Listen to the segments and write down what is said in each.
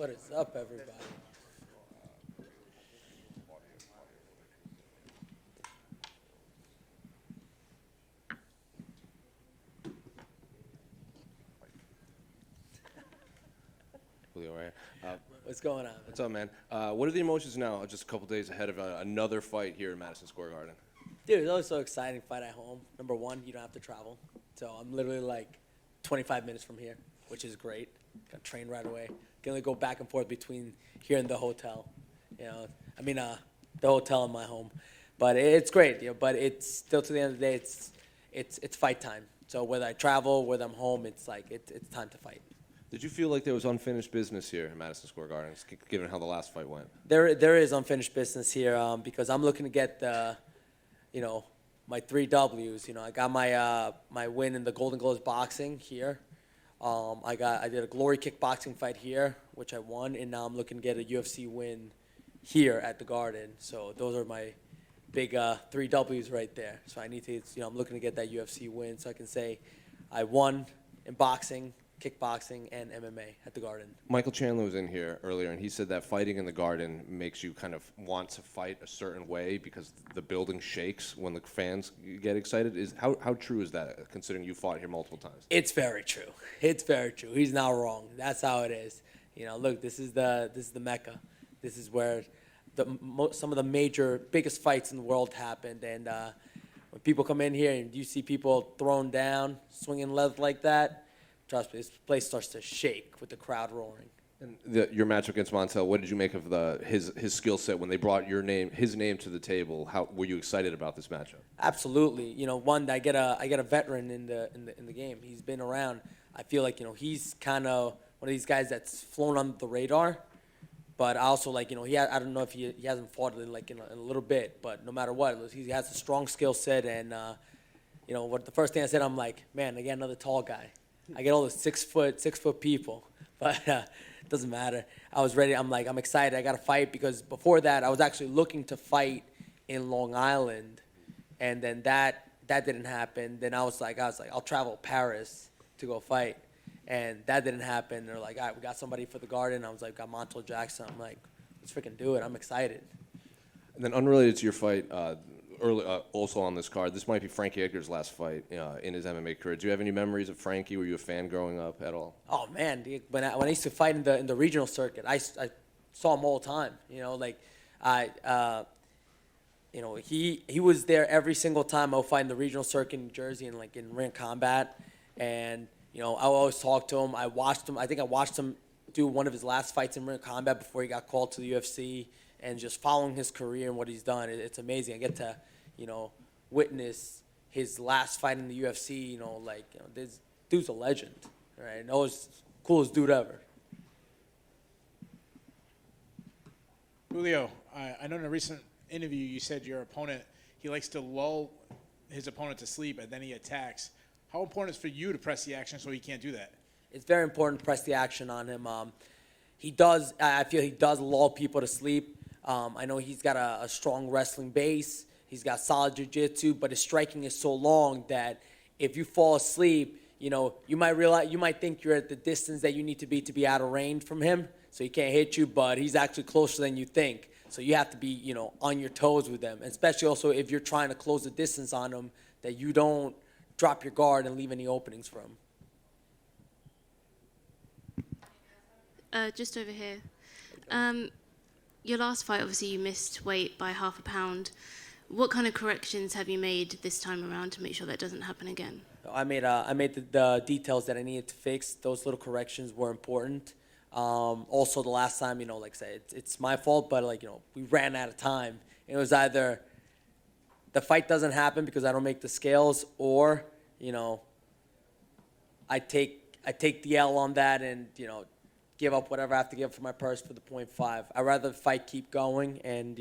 What is up, everybody? Julio, right? What's going on? What's up, man? What are the emotions now, just a couple days ahead of another fight here in Madison Square Garden? Dude, it's always so exciting to fight at home. Number one, you don't have to travel. So I'm literally like 25 minutes from here, which is great. Got a train right away. Can only go back and forth between here and the hotel. The hotel and my home. But it's great, but it's still, to the end of the day, it's fight time. So whether I travel, whether I'm home, it's time to fight. Did you feel like there was unfinished business here in Madison Square Garden, given how the last fight went? There is unfinished business here because I'm looking to get my 3 W's. I got my win in the Golden Gloves boxing here. I did a Glory kickboxing fight here, which I won, and now I'm looking to get a UFC win here at the Garden. So those are my big 3 W's right there. So I need to, I'm looking to get that UFC win so I can say I won in boxing, kickboxing, and MMA at the Garden. Michael Chandler was in here earlier, and he said that fighting in the Garden makes you kind of want to fight a certain way because the building shakes when the fans get excited. How true is that, considering you fought here multiple times? It's very true. It's very true. He's not wrong. That's how it is. Look, this is the Mecca. This is where some of the biggest fights in the world happened. And when people come in here and you see people thrown down, swinging leather like that, trust me, this place starts to shake with the crowd roaring. And your match against Montel, what did you make of his skill set when they brought his name to the table? How were you excited about this matchup? Absolutely. One, I get a veteran in the game. He's been around. I feel like he's kind of one of these guys that's flown under the radar. But I also I don't know if he hasn't fought in a little bit. But no matter what, he has a strong skill set. And the first thing I said, I'm like, man, I get another tall guy. I get all the 6 foot people, but it doesn't matter. I was ready. I'm excited. I got to fight because before that, I was actually looking to fight in Long Island, and then that didn't happen. Then I was like, I'll travel Paris to go fight, and that didn't happen. They're like, all right, we got somebody for the Garden. I was like, got Montel Jackson. I'm like, let's freaking do it. I'm excited. And then unrelated to your fight, also on this card, this might be Frankie Edgar's last fight in his MMA career. Do you have any memories of Frankie? Were you a fan growing up at all? Oh man, when I used to fight in the regional circuit, I saw him all the time. He was there every single time I would fight in the regional circuit in New Jersey and in ring combat, and I always talked to him. I watched him. I think I watched him do one of his last fights in ring combat before he got called to the UFC, and just following his career and what he's done, it's amazing. I get to witness his last fight in the UFC. This dude's a legend, right? Always coolest dude ever. Julio, I know in a recent interview you said your opponent, he likes to lull his opponent to sleep and then he attacks. How important is it for you to press the action so he can't do that? It's very important to press the action on him. I feel he does lull people to sleep. I know he's got a strong wrestling base. He's got solid jiu-jitsu, but his striking is so long that if you fall asleep, you might think you're at the distance that you need to be out of range from him, so he can't hit you, but he's actually closer than you think. So you have to be, on your toes with him, and especially also if you're trying to close the distance on him, that you don't drop your guard and leave any openings for him. Just over here. Your last fight, obviously, you missed weight by half a pound. What kind of corrections have you made this time around to make sure that doesn't happen again? I made the details that I needed to fix. Those little corrections were important. Also, the last time, like I said, it's my fault, but we ran out of time. It was either the fight doesn't happen because I don't make the scales, or I take the L on that and give up whatever I have to give for my purse for the 0.5. I'd rather the fight keep going, and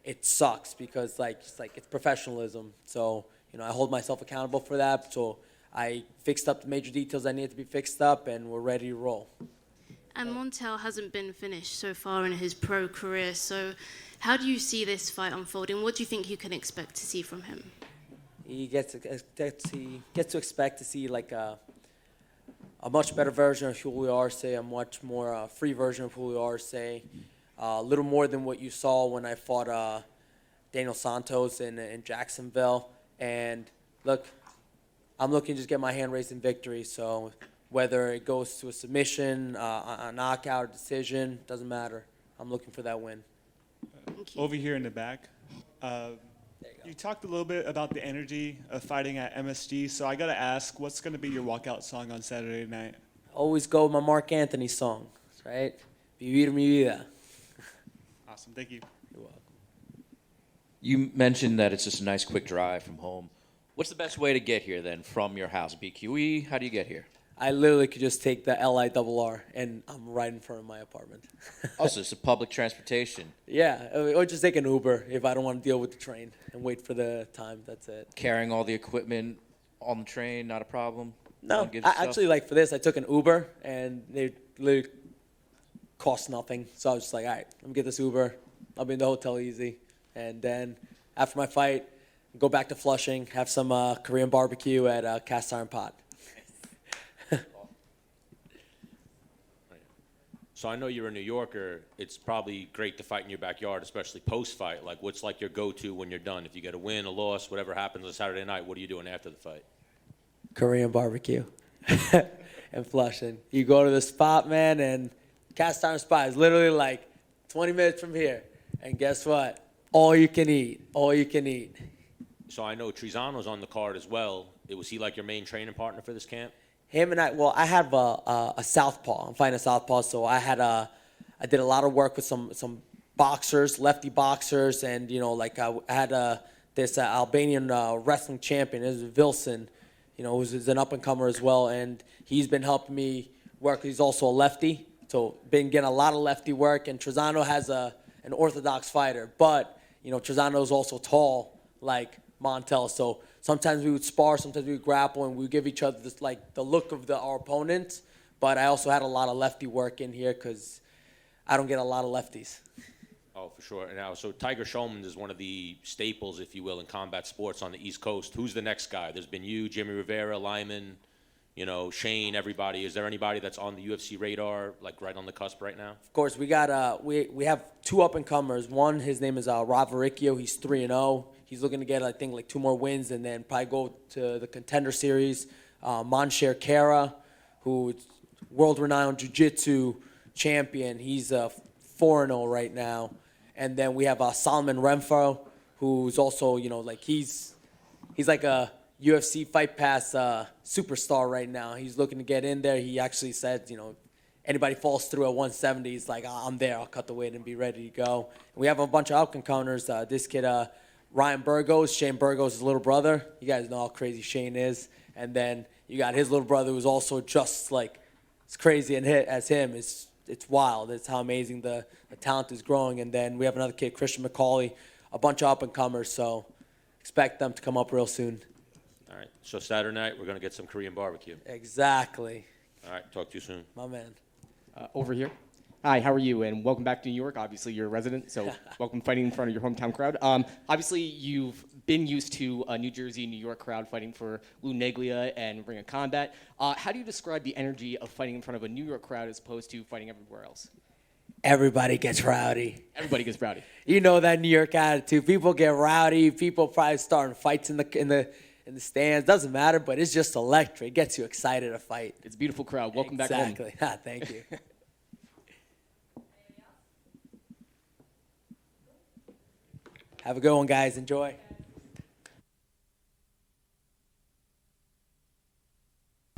it sucks because it's professionalism. So I hold myself accountable for that. So I fixed up the major details that needed to be fixed up, and we're ready to roll. And Montel hasn't been finished so far in his pro career. So how do you see this fight unfolding? What do you think you can expect to see from him? He gets to expect to see a a much better version of Julio Arce, a much more free version of Julio Arce, a little more than what you saw when I fought Daniel Santos in Jacksonville. And look, I'm looking to just get my hand raised in victory. So whether it goes to a submission, a knockout, a decision, doesn't matter. I'm looking for that win. Over here in the back, you talked a little bit about the energy of fighting at MSG. So I got to ask, what's going to be your walkout song on Saturday night? Always go with my Mark Anthony song, right? Vivir mi vida. Awesome. Thank you. You're welcome. You mentioned that it's just a nice, quick drive from home. What's the best way to get here, then, from your house? BQE? How do you get here? I literally could just take the LIRR, and I'm right in front of my apartment. Also, it's a public transportation. Yeah, or just take an Uber if I don't want to deal with the train and wait for the time. That's it. Carrying all the equipment on the train, not a problem? No, Don't give I yourself- actually, like, for this, I took an Uber, and they literally cost nothing. So I was just like, all right, let me get this Uber. I'll be in the hotel easy. And then after my fight, go back to Flushing, have some Korean barbecue at Cast Iron Pot. So I know you're a New Yorker. It's probably great to fight in your backyard, especially post-fight. Like, what's like your go-to when you're done? If you get a win, a loss, whatever happens on Saturday night, what are you doing after the fight? Korean barbecue and Flushing. You go to the spot, man, and Cast Iron Spot is literally like 20 minutes from here. And guess what? All you can eat. All you can eat. So I know Trizano's on the card as well. Was he like your main training partner for this camp? Him and I have a southpaw. I'm fighting a southpaw, so I did a lot of work with some boxers, lefty boxers, and I had this Albanian wrestling champion, this is Vilson, who's an up and comer as well, and he's been helping me work. He's also a lefty, so been getting a lot of lefty work. And Trizano has an orthodox fighter, but Trizano's also tall, like Montel, so sometimes we would spar, sometimes we would grapple, and we would give each other this, like, the look of our opponent. But I also had a lot of lefty work in here because I don't get a lot of lefties. Oh, for sure. Now, so Tiger Shulman is one of the staples, if you will, in combat sports on the East Coast. Who's the next guy? There's been you, Jimmy Rivera, Lyman, Shane, everybody. Is there anybody that's on the UFC radar, like right on the cusp right now? Of course, we got we have two up and comers. One, his name is Rob Varicchio. He's 3-0. He's looking to get, I think, like 2 more wins and then probably go to the Contender Series. Monsher Kara, who's world-renowned jiu-jitsu champion. He's 4-0 right now. And then we have Solomon Renfro, who's also, he's like a UFC Fight Pass superstar right now. He's looking to get in there. He actually said, anybody falls through at 170, he's like, I'm there. I'll cut the weight and be ready to go. And we have a bunch of out-counters. This kid, Ryan Burgos, Shane Burgos' little brother. You guys know how crazy Shane is. And then you got his little brother who's also just like as crazy and hit as him. It's wild. It's how amazing the talent is growing. And then we have another kid, Christian McCauley, a bunch of up-and-comers. So expect them to come up real soon. All right. So Saturday night, we're going to get some Korean barbecue. Exactly. All right. Talk to you soon. My man. Over here. Hi, how are you? And welcome back to New York. Obviously, you're a resident, so welcome fighting in front of your hometown crowd. Obviously, you've been used to a New Jersey, New York crowd fighting for Lou Neglia and Ring of Combat. How do you describe the energy of fighting in front of a New York crowd as opposed to fighting everywhere else? Everybody gets rowdy. Everybody gets rowdy. You know that New York attitude. People get rowdy. People probably starting fights in the stands. Doesn't matter, but it's just electric. It gets you excited to fight. It's a beautiful crowd. Welcome back home. Exactly. Thank you. Have a good one, guys. Enjoy.